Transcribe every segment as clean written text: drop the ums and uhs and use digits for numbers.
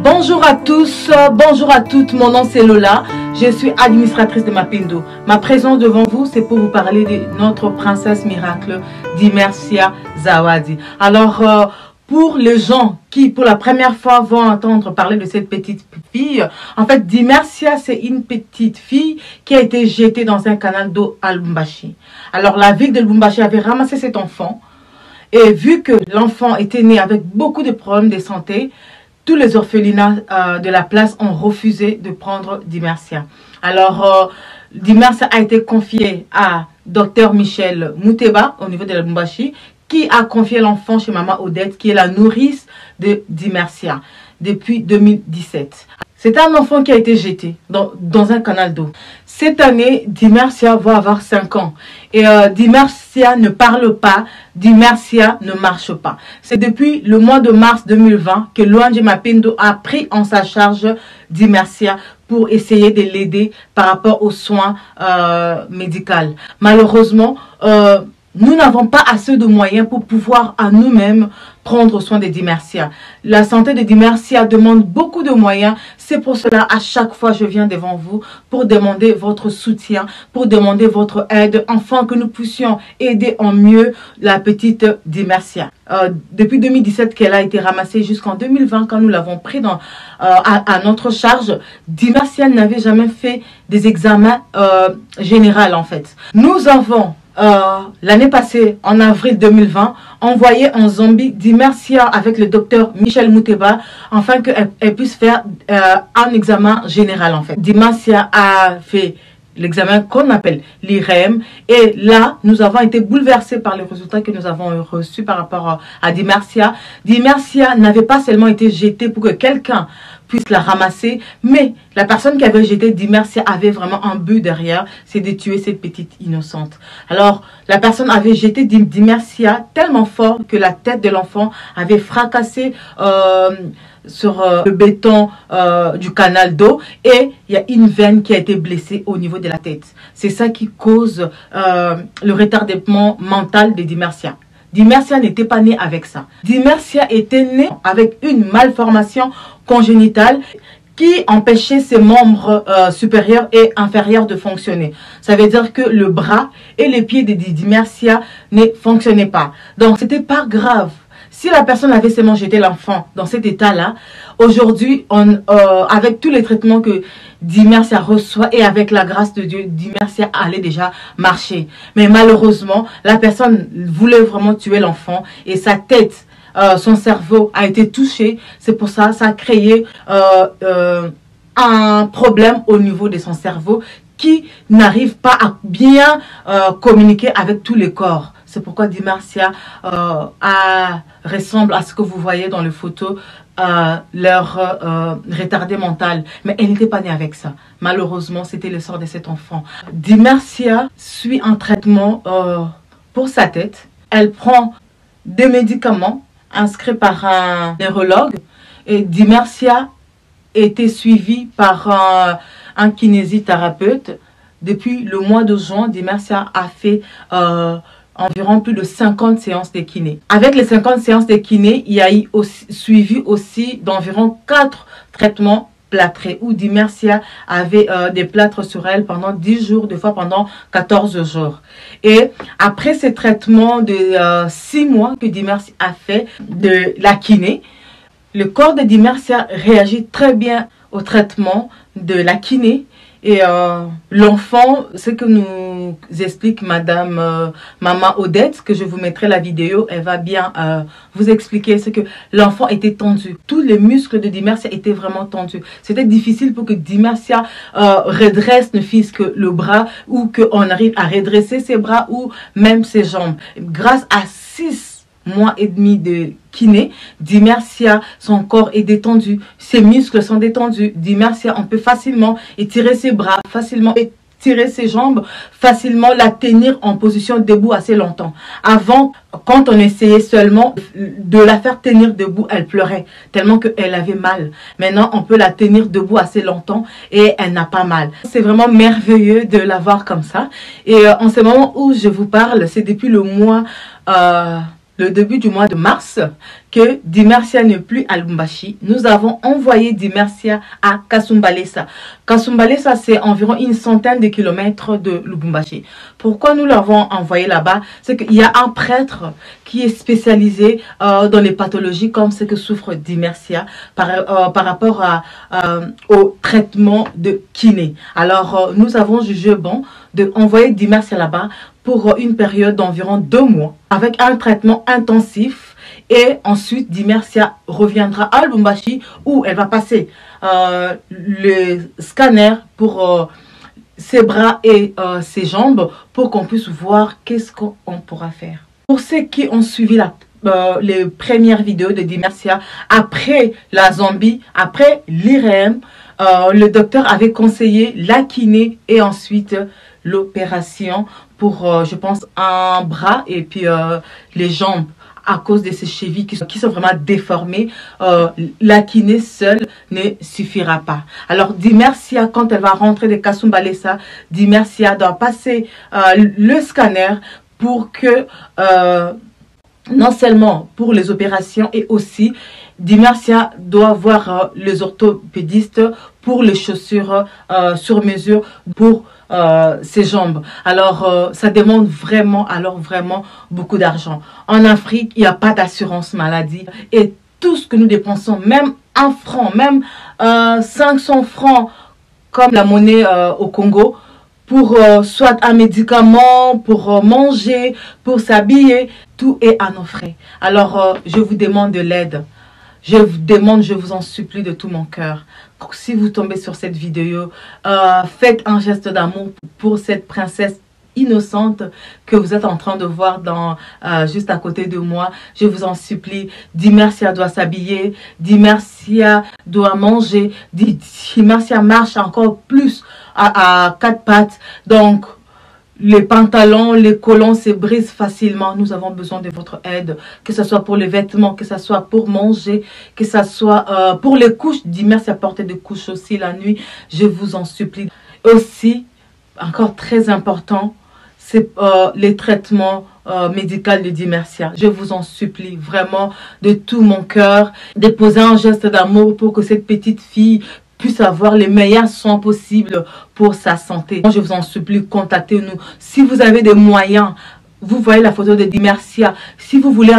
Bonjour à tous, bonjour à toutes, mon nom c'est Lola, je suis administratrice de Mapendo. Ma présence devant vous, c'est pour vous parler de notre princesse miracle, Dimersia Zawadi. Alors, pour les gens qui, pour la première fois, vont entendre parler de cette petite fille, en fait, Dimersia, c'est une petite fille qui a été jetée dans un canal d'eau à Lubumbashi. Alors, la ville de Lubumbashi avait ramassé cet enfant, et vu que l'enfant était né avec beaucoup de problèmes de santé, tous les orphelinats de la place ont refusé de prendre Dimersia. Alors, Dimersia a été confié à Dr Michel Mouteba au niveau de la Lubumbashi, qui a confié l'enfant chez Maman Odette, qui est la nourrice de Dimersia depuis 2017. C'est un enfant qui a été jeté dans un canal d'eau. Cette année, Dimersia va avoir 5 ans. Et Dimersia ne parle pas, Dimersia ne marche pas. C'est depuis le mois de mars 2020 que l'ONG Mapendo a pris en sa charge Dimersia pour essayer de l'aider par rapport aux soins médicaux. Malheureusement, nous n'avons pas assez de moyens pour pouvoir à nous-mêmes prendre soin de Dimersia. La santé de Dimersia demande beaucoup de moyens. C'est pour cela, à chaque fois, je viens devant vous pour demander votre soutien, pour demander votre aide, afin que nous puissions aider en mieux la petite Dimersia. Depuis 2017 qu'elle a été ramassée jusqu'en 2020, quand nous l'avons pris à notre charge, Dimersia n'avait jamais fait des examens généraux en fait. Nous avons l'année passée, en avril 2020, envoyé en Zambie Dimersia avec le docteur Michel Mouteba, afin qu'elle puisse faire un examen général en fait. Dimersia a fait l'examen qu'on appelle l'IREM, et là, nous avons été bouleversés par les résultats que nous avons reçus par rapport à Dimersia. Dimersia n'avait pas seulement été jetée pour que quelqu'un puisse la ramasser, mais la personne qui avait jeté Dimersia avait vraiment un but derrière, c'est de tuer cette petite innocente. Alors, la personne avait jeté Dimersia tellement fort que la tête de l'enfant avait fracassé sur le béton du canal d'eau, et il y a une veine qui a été blessée au niveau de la tête. C'est ça qui cause le retardement mental de Dimersia. Dimersia n'était pas née avec ça. Dimersia était née avec une malformation congénitale qui empêchait ses membres supérieurs et inférieurs de fonctionner. Ça veut dire que le bras et les pieds de Dimersia ne fonctionnaient pas. Donc, c'était pas grave. Si la personne avait seulement jeté l'enfant dans cet état-là, aujourd'hui, avec tous les traitements que Dimersia reçoit et avec la grâce de Dieu, Dimersia allait déjà marcher. Mais malheureusement, la personne voulait vraiment tuer l'enfant, et sa tête, son cerveau a été touché. C'est pour ça que ça a créé un problème au niveau de son cerveau qui n'arrive pas à bien communiquer avec tous les corps. C'est pourquoi Dimersia ressemble à ce que vous voyez dans les photos, leur retardé mental. Mais elle n'était pas née avec ça. Malheureusement, c'était le sort de cet enfant. Dimersia suit un traitement pour sa tête. Elle prend des médicaments inscrits par un neurologue. Et Dimersia était suivie par un kinésithérapeute. Depuis le mois de juin, Dimersia a fait environ plus de 50 séances de kiné. Avec les 50 séances de kiné, il y a eu suivi aussi d'environ 4 traitements plâtrés, où Dimersia avait des plâtres sur elle pendant 10 jours, des fois pendant 14 jours. Et après ces traitements de 6 mois que Dimersia a fait de la kiné, le corps de Dimersia réagit très bien au traitement de la kiné. Et l'enfant, ce que nous explique Madame Maman Odette, que je vous mettrai la vidéo, elle va bien vous expliquer, ce que l'enfant était tendu. Tous les muscles de Dimersia étaient vraiment tendus. C'était difficile pour que Dimersia redresse ne fût-ce que le bras, ou qu'on arrive à redresser ses bras ou même ses jambes. Grâce à 6 mois et demi de kiné, Dimersia, son corps est détendu, ses muscles sont détendus. Dimersia, on peut facilement étirer ses bras, facilement étirer ses jambes, facilement la tenir en position debout assez longtemps. Avant, quand on essayait seulement de la faire tenir debout, elle pleurait tellement qu'elle avait mal. Maintenant, on peut la tenir debout assez longtemps et elle n'a pas mal. C'est vraiment merveilleux de la voir comme ça. Et en ce moment où je vous parle, c'est depuis le mois le début du mois de mars que Dimersia n'est plus à Lubumbashi. Nous avons envoyé Dimersia à Kasumbalesa. Kasumbalesa, c'est environ une centaine de kilomètres de Lubumbashi. Pourquoi nous l'avons envoyé là-bas? C'est qu'il y a un prêtre qui est spécialisé dans les pathologies comme ce que souffre Dimersia par rapport au traitement de kiné. Alors, nous avons jugé bon d'envoyer Dimersia là-bas pour une période d'environ 2 mois avec un traitement intensif, et ensuite Dimersia reviendra à Lubumbashi où elle va passer le scanner pour ses bras et ses jambes pour qu'on puisse voir qu'est-ce qu'on pourra faire. Pour ceux qui ont suivi les premières vidéos de Dimersia après la Zambie, après l'IRM, le docteur avait conseillé la kiné et ensuite l'opération pour, je pense, un bras et puis les jambes à cause de ces chevilles qui sont vraiment déformées. La kiné seule ne suffira pas. Alors, Dimersia, quand elle va rentrer de Kasumbalesa, Dimersia doit passer le scanner pour que, non seulement pour les opérations, et aussi Dimersia doit voir les orthopédistes pour les chaussures sur mesure pour ses jambes. Alors, ça demande vraiment, beaucoup d'argent. En Afrique, il n'y a pas d'assurance maladie. Et tout ce que nous dépensons, même 1 franc, même 500 francs, comme la monnaie au Congo, pour soit un médicament, pour manger, pour s'habiller, tout est à nos frais. Alors, je vous demande de l'aide. Je vous demande, je vous en supplie de tout mon cœur. Si vous tombez sur cette vidéo, faites un geste d'amour pour cette princesse innocente que vous êtes en train de voir juste à côté de moi. Je vous en supplie. Dimersia doit s'habiller. Dimersia doit manger. Dimersia marche encore plus à 4 pattes. Donc, les pantalons, les collants se brisent facilement. Nous avons besoin de votre aide, que ce soit pour les vêtements, que ce soit pour manger, que ce soit pour les couches. Dimersia porter des couches aussi la nuit. Je vous en supplie. Aussi, encore très important, c'est les traitements médicaux de Dimersia. Je vous en supplie vraiment de tout mon cœur de poser un geste d'amour pour que cette petite fille puisse avoir les meilleurs soins possibles pour sa santé. Je vous en supplie, contactez-nous. Si vous avez des moyens, vous voyez la photo de Dimersia. Si vous voulez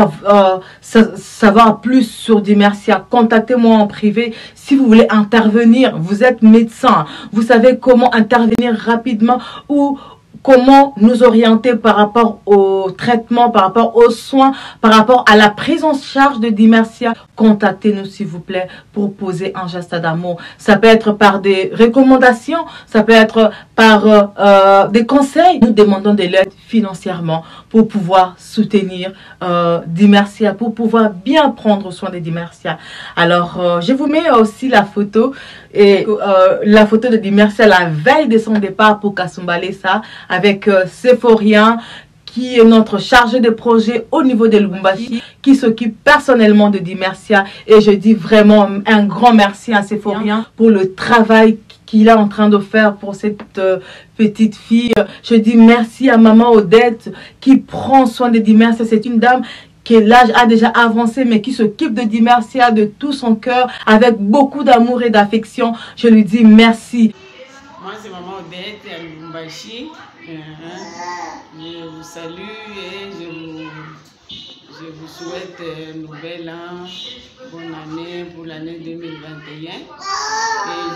savoir plus sur Dimersia, contactez-moi en privé. Si vous voulez intervenir, vous êtes médecin, vous savez comment intervenir rapidement ou comment nous orienter par rapport au traitement, par rapport aux soins, par rapport à la prise en charge de Dimersia, contactez-nous s'il vous plaît pour poser un geste d'amour. Ça peut être par des recommandations, ça peut être par des conseils. Nous demandons de l'aide financièrement pour pouvoir soutenir Dimersia, pour pouvoir bien prendre soin de Dimersia. Alors, je vous mets aussi la photo la photo de Dimersia la veille de son départ pour Kasumbalesa avec Séphorien, qui est notre chargé de projet au niveau de Lubumbashi, qui s'occupe personnellement de Dimersia. Et je dis vraiment un grand merci à Séphorien pour le travail qu'il est en train de faire pour cette petite fille. Je dis merci à maman Odette qui prend soin de Dimersia. C'est une dame que l'âge a déjà avancé, mais qui s'occupe de Dimersia de tout son cœur, avec beaucoup d'amour et d'affection. Je lui dis merci. Moi, c'est maman Odette à Lubumbashi. Je vous salue et je vous souhaite un nouvel an, bonne année pour l'année 2021. Et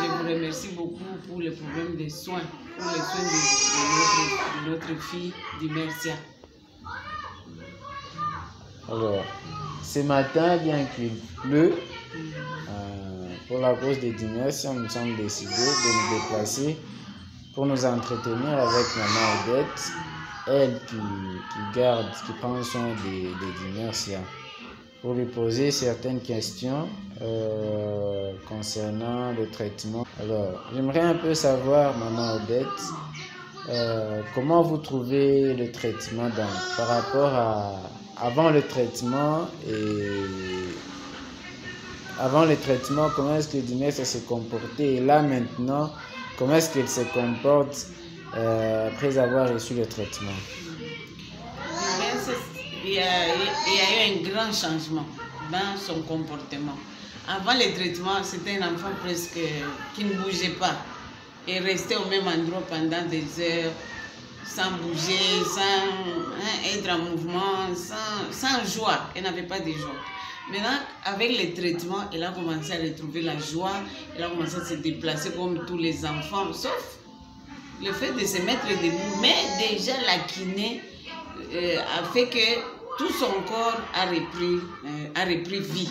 je vous remercie beaucoup pour le problème des soins, pour les soins de notre fille Dimersia. Alors, ce matin, bien qu'il pleut, pour la cause de Dimersia, nous sommes décidés de nous déplacer pour nous entretenir avec maman Odette, elle qui prend soin de Dimersia, pour lui poser certaines questions concernant le traitement. Alors, j'aimerais un peu savoir, maman Odette, comment vous trouvez le traitement par rapport à avant le traitement comment est-ce que Dimersia se comportait, et là maintenant, comment est-ce qu'elle se comporte après avoir reçu le traitement? il y a eu un grand changement dans son comportement. Avant les traitements, c'était un enfant presque qui ne bougeait pas et restait au même endroit pendant des heures, sans bouger, sans être en mouvement, sans joie. Elle n'avait pas de joie. Maintenant, avec les traitements, elle a commencé à retrouver la joie, elle a commencé à se déplacer comme tous les enfants, sauf le fait de se mettre debout. Mais déjà, la kiné a fait que tout son corps a repris vie.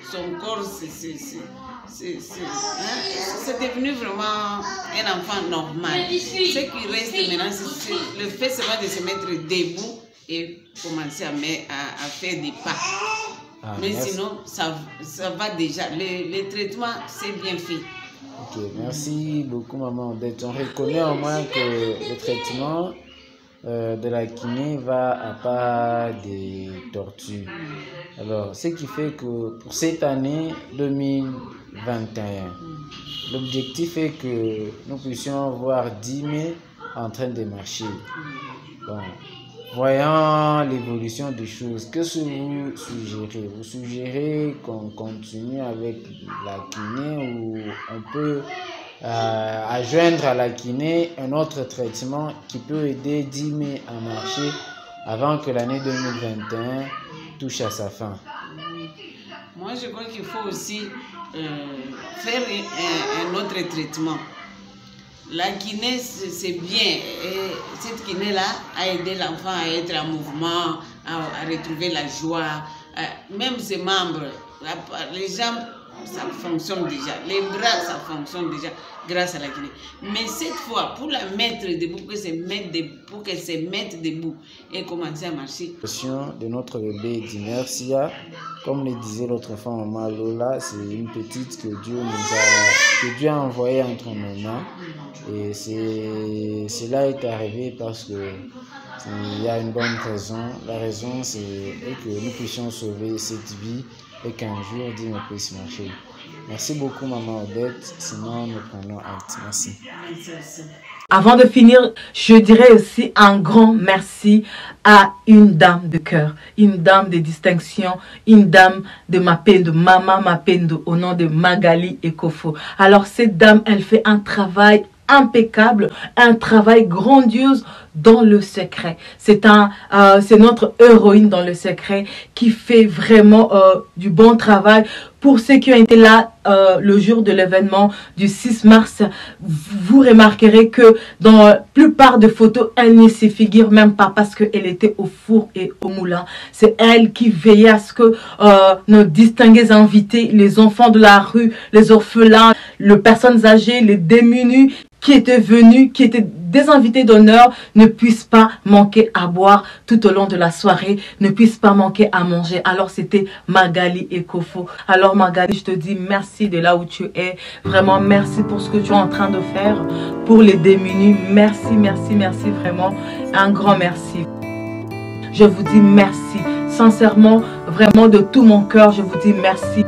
Son corps, c'est devenu vraiment un enfant normal. Ce qui reste maintenant, c'est le fait seulement de se mettre debout et commencer à faire des pas. Ah, mais merci. Sinon, ça va déjà. Le traitement, c'est bien fait. Ok, merci beaucoup, maman Odette. On reconnaît au moins que le traitement de la kiné va à pas des tortues. Alors, ce qui fait que pour cette année 2021, l'objectif est que nous puissions voir Dime en train de marcher. Bon, voyant l'évolution des choses, qu'est-ce que vous suggérez? Vous suggérez qu'on continue avec la kiné ou on peut adjoindre à la kiné un autre traitement qui peut aider Dime à marcher avant que l'année 2021 touche à sa fin? Moi, je crois qu'il faut aussi faire un autre traitement. La kiné, c'est bien. Et cette kiné-là a aidé l'enfant à être en mouvement, à retrouver la joie. Même ses membres, les jambes, ça fonctionne déjà. Les bras, ça fonctionne déjà grâce à la kiné. Mais cette fois, pour la mettre debout, pour qu'elle se mette debout et commencer à marcher. La question de notre bébé Dimersia, comme le disait l'autre fois maman Lola, c'est une petite que Dieu a envoyée entre nos mains. Et cela est arrivé parce que il y a une bonne raison. La raison, c'est que nous puissions sauver cette vie et qu'un jour, Dieu puisse marcher. Merci beaucoup, maman Odette. Sinon, nous prenons acte. Merci. Avant de finir, je dirais aussi un grand merci à une dame de cœur, une dame de distinction, une dame de Mapendo, Maman Mapendo, au nom de Magali Ekofo. Alors, cette dame, elle fait un travail impeccable, un travail grandiose dans le secret. C'est notre héroïne dans le secret qui fait vraiment du bon travail. Pour ceux qui ont été là le jour de l'événement du 6 mars, vous remarquerez que dans la plupart des photos, elle ne se figure même pas parce qu'elle était au four et au moulin. C'est elle qui veillait à ce que nos distingués invités, les enfants de la rue, les orphelins, les personnes âgées, les démunis, qui étaient venus, qui étaient des invités d'honneur, ne puissent pas manquer à boire tout au long de la soirée, ne puissent pas manquer à manger. Alors c'était Magali Ekofo. Alors Magali, je te dis merci de là où tu es. Vraiment merci pour ce que tu es en train de faire pour les démunis. Merci, merci, merci vraiment. Un grand merci. Je vous dis merci. Sincèrement, vraiment de tout mon cœur, je vous dis merci.